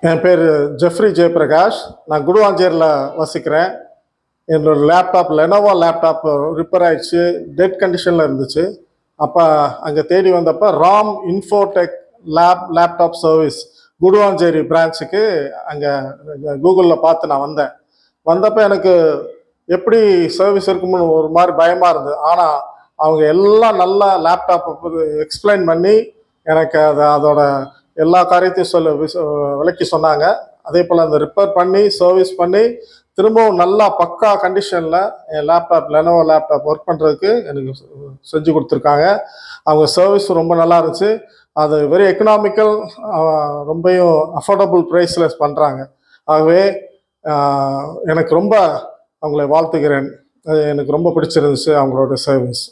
என் பேர் ஜெஃப்ரி ஜெயபிரகாஷ். நான் குடுவாஞ்சேரியில் வசிக்கிறேன். என்னோடய லேப்டாப் லெனோவோ லேப்டாப் ரிப்பேர் ஆயிடுச்சு, டெட் கண்டிஷனில் இருந்துச்சு. அப்போ அங்கே தேடி வந்தப்போ Ram infotech laptop service Guduvanchery பிரான்ச்சுக்கு அங்கே கூகுளில் பார்த்து நான் வந்தப்போ எனக்கு எப்படி சர்வீஸ் இருக்கும்னு ஒரு மாதிரி பயமாக இருந்தது. ஆனால் அவங்க எல்லாம் நல்ல லேப்டாப்பை எக்ஸ்பிளைன் பண்ணி எனக்கு அதோட எல்லா காரியத்தையும் விளக்கி சொன்னாங்க. அதே போல் அந்த ரிப்பேர் பண்ணி சர்வீஸ் பண்ணி திரும்பவும் நல்லா பக்கா கண்டிஷனில் என் லேப்டாப் லெனோவோ லேப்டாப் ஒர்க் பண்ணுறதுக்கு எனக்கு செஞ்சு கொடுத்துருக்காங்க. அவங்க சர்வீஸ் ரொம்ப நல்லா இருந்துச்சு. அது வெரி எக்கனாமிக்கல், ரொம்பவும் அஃபோர்டபுள் ப்ரைஸில் பண்ணுறாங்க. ஆகவே எனக்கு ரொம்ப அவங்களை வாழ்த்துகிறேன். எனக்கு ரொம்ப பிடிச்சிருந்துச்சு அவங்களோட சர்வீஸ்.